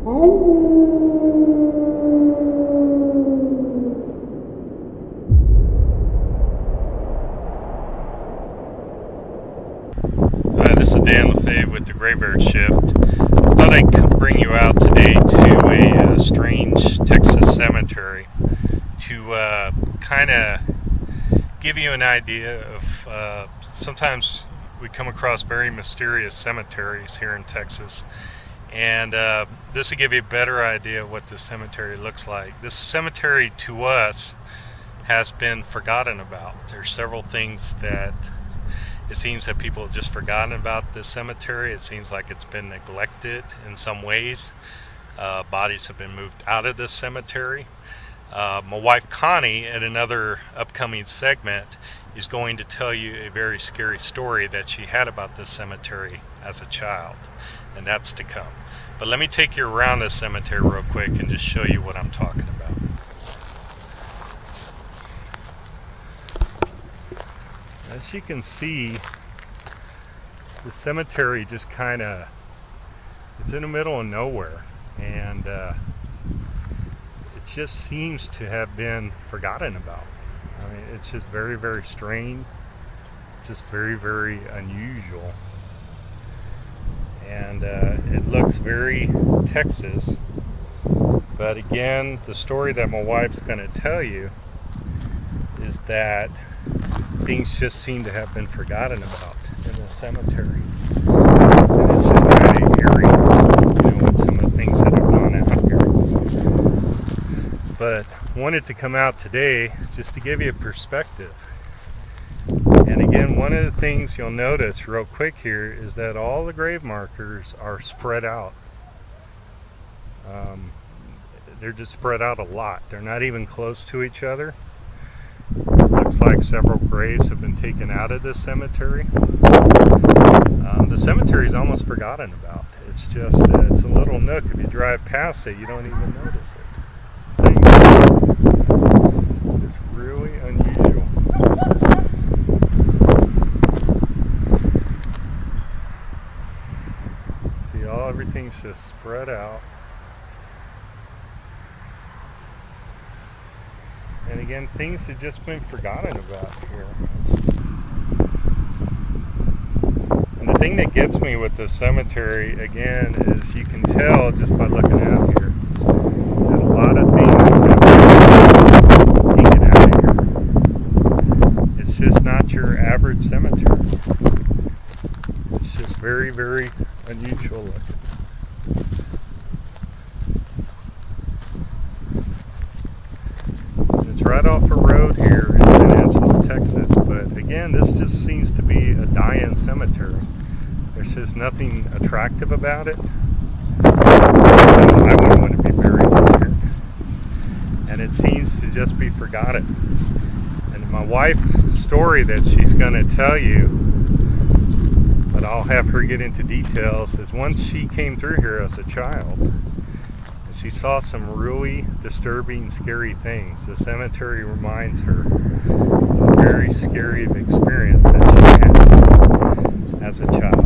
This is Dan LaFave with the Graveyard Shift. I thought I'd bring you out today to a strange Texas cemetery to kind of give you an idea of sometimes we come across very mysterious cemeteries here in Texas, and this will give you a better idea of what this cemetery looks like. This cemetery to us has been forgotten about. There's several things that it seems that people have just forgotten about this cemetery. It seems like it's been neglected in some ways. Bodies have been moved out of this cemetery. My wife Connie, at another upcoming segment, is going to tell you a very scary story that she had about this cemetery as a child, and that's to come. But let me take you around this cemetery real quick and just show you what I'm talking about. As you can see, the cemetery just it's in the middle of nowhere, and it just seems to have been forgotten about. I mean, it's just very, very strange, just very, very unusual, and it looks very Texas. But again, the story that my wife's going to tell you is that things just seem to have been forgotten about in the cemetery, and it's just kind of eerie, with some of the things that have gone out here. But wanted to come out today just to give you a perspective. And again, one of the things you'll notice real quick here is that all the grave markers are spread out. They're just spread out a lot. They're not even close to each other. Looks like several graves have been taken out of this cemetery. The cemetery is almost forgotten about. It's just, it's a little nook. If you drive past it, you don't even notice it. It's just really unusual. See, everything's just spread out. And again, things have just been forgotten about here. And the thing that gets me with this cemetery, again, is you can tell just by looking out here that a lot of things have been taken out of here. It's just not your average cemetery. It's just very, very unusual looking. Right off a road here in St. Angelo, Texas, but again, this just seems to be a die-in cemetery. There's just nothing attractive about it. I wouldn't want to be buried here, and it seems to just be forgotten. And my wife's story that she's going to tell you, but I'll have her get into details, is once she came through here as a child, she saw some really disturbing, scary things. The cemetery reminds her of a very scary experience that she had as a child.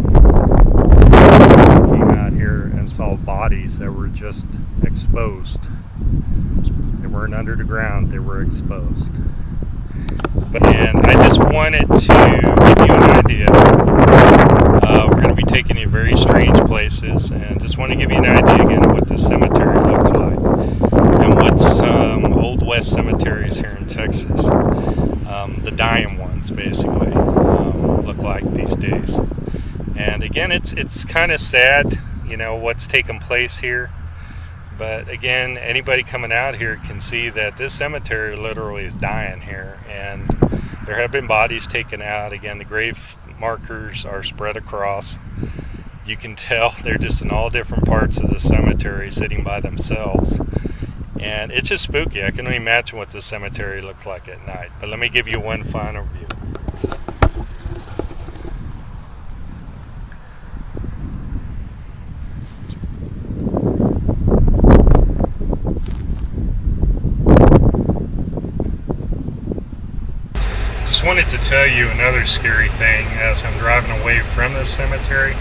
She came out here and saw bodies that were just exposed. They weren't under the ground, they were exposed. And I just wanted to give you an idea. We're going to be taking you very strange places, and just want to give you an idea again of what this cemetery looks like and what some Old West cemeteries here in Texas, the dying ones basically, look like these days. And again, it's kind of sad, what's taken place here. But again, anybody coming out here can see that this cemetery literally is dying here, and there have been bodies taken out. Again, the grave markers are spread across. You can tell they're just in all different parts of the cemetery sitting by themselves, and it's just spooky. I can only imagine what this cemetery looks like at night. But let me give you one final view. Just wanted to tell you another scary thing as I'm driving away from this cemetery.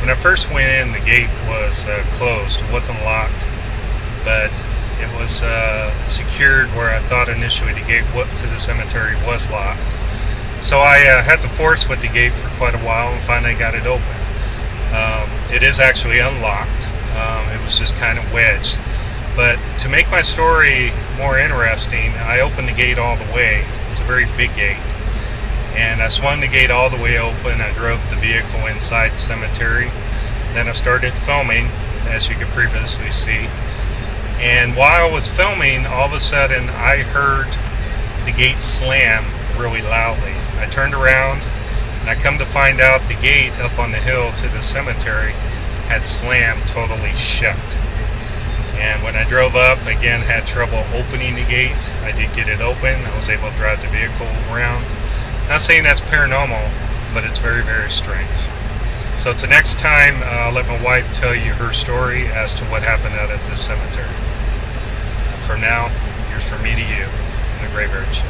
When I first went in, the gate was closed. It wasn't locked, but it was secured where I thought initially the gate to the cemetery was locked. So I had to force with the gate for quite a while and finally got it open. It is actually unlocked. It was just kind of wedged. But to make my story more interesting, I opened the gate all the way. It's a very big gate. And I swung the gate all the way open. I drove the vehicle inside the cemetery. Then I started filming, as you could previously see. And while I was filming, all of a sudden I heard the gate slam really loudly. I turned around and I come to find out the gate up on the hill to the cemetery had slammed totally shut. And when I drove up, again had trouble opening the gate. I did get it open. I was able to drive the vehicle around. Not saying that's paranormal, but it's very, very strange. So to next time, I'll let my wife tell you her story as to what happened out at this cemetery. For now, here's from me to you on the Graveyard Show.